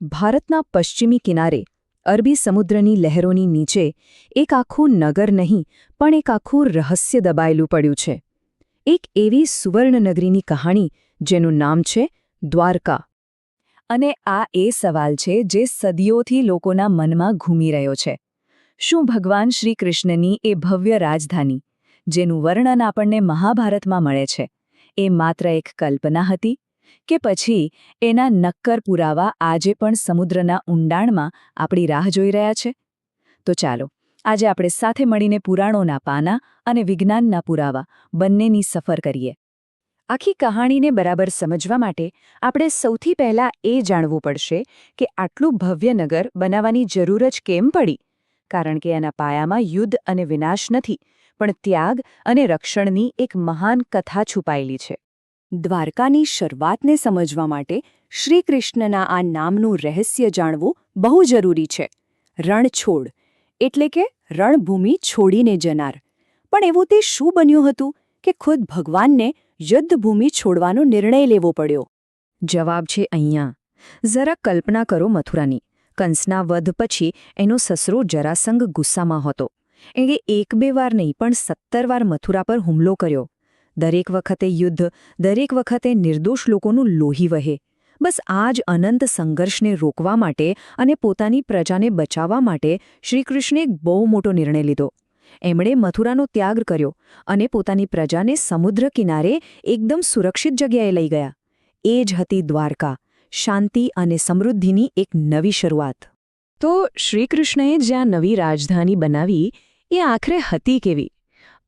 ભારતના પશ્ચિમી કિનારે અરબી સમુદ્રની લહેરોની નીચે એક આખું નગર નહીં પણ એક આખું રહસ્ય દબાયેલું પડ્યું છે. એક એવી સુવર્ણનગરીની કહાણી જેનું નામ છે દ્વારકા. અને આ એ સવાલ છે જે સદીઓથી લોકોના મનમાં ઘૂમી રહ્યો છે. શું ભગવાન શ્રી કૃષ્ણની એ ભવ્ય રાજધાની, જેનું વર્ણન આપણને મહાભારતમાં મળે છે, એ માત્ર એક કલ્પના હતી કે પછી એના નક્કર પુરાવા આજે પણ સમુદ્રના ઊંડાણમાં આપણી રાહ જોઈ રહ્યા છે? તો ચાલો આજે આપણે સાથે મળીને પુરાણોના પાના અને વિજ્ઞાનના પુરાવા બંનેની સફર કરીએ. આખી કહાણીને બરાબર સમજવા માટે આપણે સૌથી પહેલાં એ જાણવું પડશે કે આટલું ભવ્ય નગર બનાવવાની જરૂર જ કેમ પડી? કારણ કે એના પાયામાં યુદ્ધ અને વિનાશ નથી, પણ ત્યાગ અને રક્ષણની એક મહાન કથા છુપાયેલી છે. દ્વારકાની શરૂઆતને સમજવા માટે શ્રીકૃષ્ણના આ નામનું રહસ્ય જાણવું બહુ જરૂરી છે. રણછોડ એટલે કે રણભૂમિ છોડીને જનાર. પણ એવું તે શું બન્યું હતું કે ખુદ ભગવાનને યુદ્ધભૂમિ છોડવાનો નિર્ણય લેવો પડ્યો? જવાબ છે અહીંયા. જરા કલ્પના કરો મથુરાની. કંસના વધ પછી એનો સસરો જરાસંઘ ગુસ્સામાં હતો. એણે એક બે વાર નહીં પણ 17 વાર મથુરા પર હુમલો કર્યો. દરેક વખતે યુદ્ધ, દરેક વખતે નિર્દોષ લોકોનું લોહી વહે. બસ આ જ અનંત સંઘર્ષને રોકવા માટે અને પોતાની પ્રજાને બચાવવા માટે શ્રીકૃષ્ણે એક બહુ મોટો નિર્ણય લીધો. એમણે મથુરાનો ત્યાગ કર્યો અને પોતાની પ્રજાને સમુદ્ર કિનારે એકદમ સુરક્ષિત જગ્યાએ લઈ ગયા. એ જ હતી દ્વારકા, શાંતિ અને સમૃદ્ધિની એક નવી શરૂઆત. તો શ્રીકૃષ્ણએ જ્યાં નવી રાજધાની બનાવી એ આખરે હતી કેવી?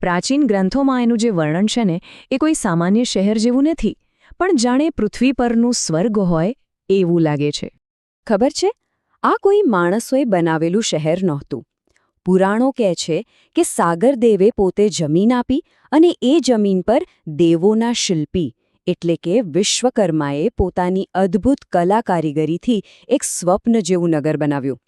પ્રાચીન ગ્રંથોમાં એનું જે વર્ણન છે ને, એ કોઈ સામાન્ય શહેર જેવું નથી, પણ જાણે પૃથ્વી પરનું સ્વર્ગ હોય એવું લાગે છે. ખબર છે, આ કોઈ માણસોએ બનાવેલું શહેર નહોતું. પુરાણો કહે છે કે સાગરદેવે પોતે જમીન આપી અને એ જમીન પર દેવોના શિલ્પી એટલે કે વિશ્વકર્માએ પોતાની અદ્ભુત કલા કારીગરીથી એક સ્વપ્ન જેવું નગર બનાવ્યું.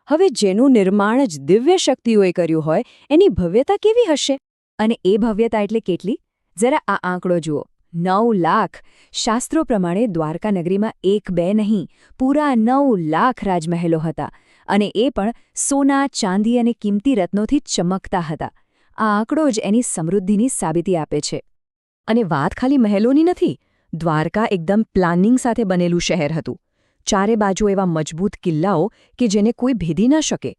હવે જેનું નિર્માણ જ દિવ્ય શક્તિઓએ કર્યું હોય એની ભવ્યતા કેવી હશે? અને એ ભવ્યતા એટલે કેટલી? જરા આ આંકડો જુઓ. 9 લાખ. શાસ્ત્રો પ્રમાણે દ્વારકા નગરીમાં 1-2 નહીં, પૂરા 9 લાખ રાજમહેલો હતા. અને એ પણ સોના, ચાંદી અને કિંમતી રત્નોથી ચમકતા હતા. આ આંકડો જ એની સમૃદ્ધિની સાબિતી આપે છે. અને વાત ખાલી મહેલોની નથી. દ્વારકા એકદમ પ્લાનિંગ સાથે બનેલું શહેર હતું. ચારે બાજુ એવા મજબૂત કિલ્લાઓ કે જેને કોઈ ભેદી ન શકે.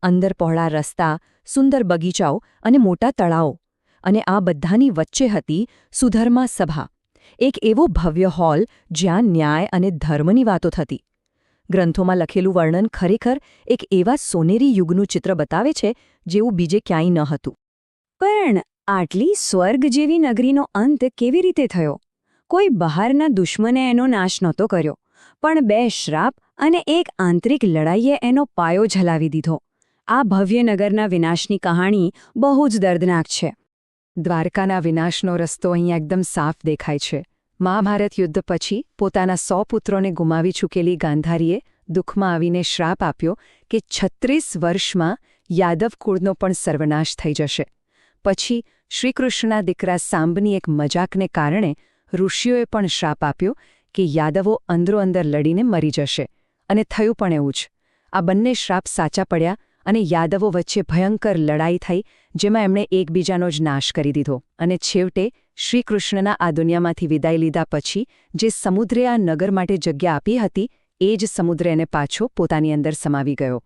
અંદર પહોળા રસ્તા, સુંદર બગીચાઓ અને મોટા તળાવો. અને આ બધાની વચ્ચે હતી સુધર્મા સભા, એક એવો ભવ્ય હોલ જ્યાં ન્યાય અને ધર્મની વાતો થતી. ગ્રંથોમાં લખેલું વર્ણન ખરેખર એક એવા સોનેરી યુગનું ચિત્ર બતાવે છે જેવું બીજે ક્યાંય ન હતું. પણ આટલી સ્વર્ગ જેવી નગરીનો અંત કેવી રીતે થયો? કોઈ બહારના દુશ્મને એનો નાશ નહોતો કર્યો, પણ 2 શ્રાપ અને એક આંતરિક લડાઈએ એનો પાયો ઝલાવી દીધો. આ ભવ્ય નગરના વિનાશની કહાણી બહુ જ દર્દનાક છે. દ્વારકાના વિનાશનો રસ્તો અહીંયા એકદમ સાફ દેખાય છે. મહાભારત યુદ્ધ પછી પોતાના 100 પુત્રોને ગુમાવી ચૂકેલી ગાંધારીએ દુઃખમાં આવીને શ્રાપ આપ્યો કે 36 વર્ષમાં યાદવ કુળનો પણ સર્વનાશ થઈ જશે. પછી શ્રીકૃષ્ણના દીકરા સાંબની એક મજાકને કારણે ઋષિઓએ પણ શ્રાપ આપ્યો કે યાદવો અંદરોઅંદર લડીને મરી જશે. અને થયું પણ એવું જ. આ બંને શ્રાપ સાચા પડ્યા અને યાદવો વચ્ચે ભયંકર લડાઈ થઈ, જેમાં એમણે એકબીજાનો જ નાશ કરી દીધો. અને છેવટે શ્રીકૃષ્ણના આ દુનિયામાંથી વિદાય લીધા પછી જે સમુદ્રે આ નગર માટે જગ્યા આપી હતી, એ જ સમુદ્ર એને પાછો પોતાની અંદર સમાવી ગયો.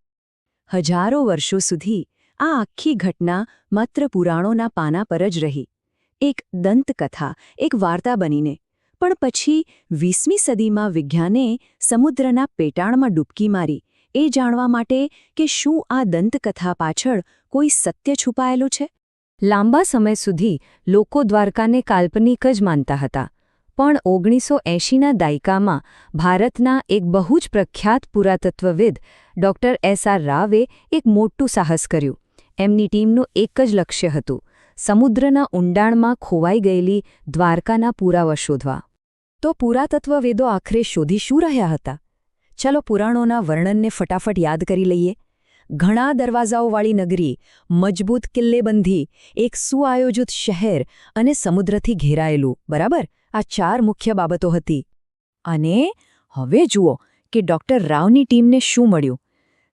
હજારો વર્ષો સુધી આ આખી ઘટના માત્ર પુરાણોના પાના પર જ રહી, એક દંતકથા, એક વાર્તા બનીને. પણ પછી 20મી સદીમાં વિજ્ઞાને સમુદ્રના પેટાળમાં ડૂબકી મારી એ જાણવા માટે કે શું આ દંતકથા પાછળ કોઈ સત્ય છુપાયેલું છે. લાંબા સમય સુધી લોકો દ્વારકાને કાલ્પનિક જ માનતા હતા. પણ 1980ના દાયકામાં ભારતના એક બહુ જ પ્રખ્યાત પુરાતત્વવિદ ડૉ. S.R. રાવે એક મોટું સાહસ કર્યું. એમની ટીમનું એક જ લક્ષ્ય હતું, સમુદ્રના ઊંડાણમાં ખોવાઈ ગયેલી દ્વારકાના પુરાવા શોધવા. તો પુરાતત્વવેદો આખરે શોધી શું રહ્યા હતા? ચાલો પુરાણોના વર્ણનને ફટાફટ યાદ કરી લઈએ. ઘણા દરવાજાઓવાળી નગરી, મજબૂત કિલ્લેબંધી, એક સુઆયોજિત શહેર અને સમુદ્રથી ઘેરાયેલું, બરાબર? આ 4 મુખ્ય બાબતો હતી. અને હવે જુઓ કે ડૉક્ટર રાવની ટીમને શું મળ્યું.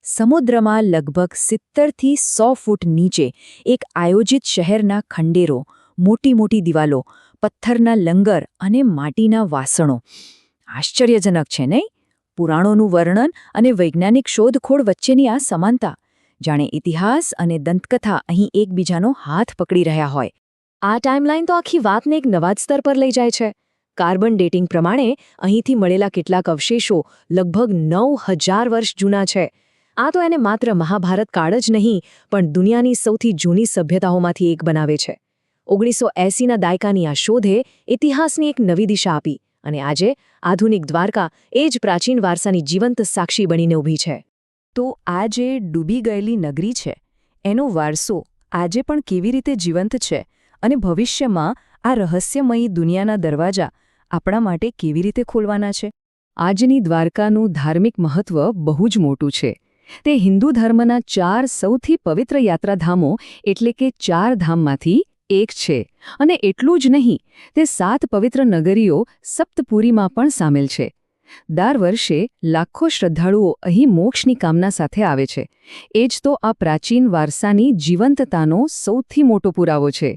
સમુદ્રમાં લગભગ 70થી 100 ફૂટ નીચે એક આયોજિત શહેરના ખંડેરો, મોટી મોટી દિવાલો, પથ્થરના લંગર અને માટીના વાસણો. આશ્ચર્યજનક છે નહીં? પુરાણોનું વર્ણન અને વૈજ્ઞાનિક શોધખોળ વચ્ચેની આ સમાનતા, જાણે ઇતિહાસ અને દંતકથા અહીં એકબીજાનો હાથ પકડી રહ્યા હોય. આ ટાઈમલાઈન તો આખી વાતને એક નવા જ સ્તર પર લઈ જાય છે. કાર્બન ડેટિંગ પ્રમાણે અહીંથી મળેલા કેટલાક અવશેષો લગભગ 9000 વર્ષ જૂના છે. આ તો એને માત્ર મહાભારત કાળ જ નહીં, પણ દુનિયાની સૌથી જૂની સભ્યતાઓમાંથી એક બનાવે છે. 1980ના દાયકાની આ શોધે ઇતિહાસની એક નવી દિશા આપી, અને આજે આધુનિક દ્વારકા એ જ પ્રાચીન વારસાની જીવંત સાક્ષી બનીને ઊભી છે. તો આ જે ડૂબી ગયેલી નગરી છે, એનો વારસો આજે પણ કેવી રીતે જીવંત છે, અને ભવિષ્યમાં આ રહસ્યમયી દુનિયાના દરવાજા આપણા માટે કેવી રીતે ખોલવાના છે? આજની દ્વારકાનું ધાર્મિક મહત્વ બહુ જ મોટું છે. તે હિન્દુ ધર્મના 4 સૌથી પવિત્ર યાત્રાધામો એટલે કે 4 ધામમાંથી એક છે. અને એટલું જ નહીં, તે 7 પવિત્ર નગરીઓ સપ્તપુરીમાં પણ સામેલ છે. દર વર્ષે લાખો શ્રદ્ધાળુઓ અહીં મોક્ષની કામના સાથે આવે છે. એ જ તો આ પ્રાચીન વારસાની જીવંતતાનો સૌથી મોટો પુરાવો છે.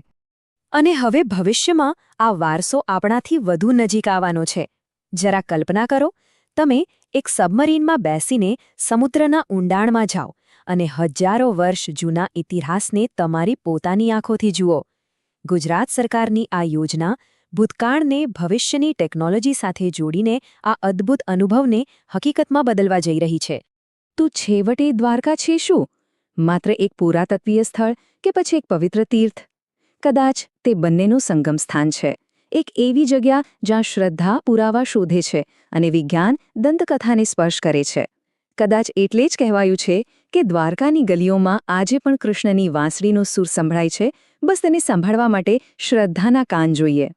અને હવે ભવિષ્યમાં આ વારસો આપણાથી વધુ નજીક આવવાનો છે. જરા કલ્પના કરો, તમે એક સબમરીનમાં બેસીને સમુદ્રના ઊંડાણમાં જાઓ અને હજારો વર્ષ જૂના ઇતિહાસને તમારી પોતાની આંખોથી જુઓ. ગુજરાત સરકારની આ યોજના ભૂતકાળને ભવિષ્યની ટેકનોલોજી સાથે જોડીને આ અદ્ભુત અનુભવને હકીકતમાં બદલવા જઈ રહી છે. તો છેવટે દ્વારકા છે શું? માત્ર એક પુરાતત્વીય સ્થળ કે પછી એક પવિત્ર તીર્થ? કદાચ તે બંનેનું સંગમ સ્થાન છે. એક એવી જગ્યા જ્યાં શ્રદ્ધા પુરાવા શોધે છે અને વિજ્ઞાન દંતકથાને સ્પર્શ કરે છે. કદાચ એટલે જ કહેવાયું છે કે દ્વારકાની ગલીઓમાં આજે પણ કૃષ્ણની વાંસળીનો સૂર સંભળાય છે. બસ તેને સાંભળવા માટે શ્રદ્ધાના કાન જોઈએ.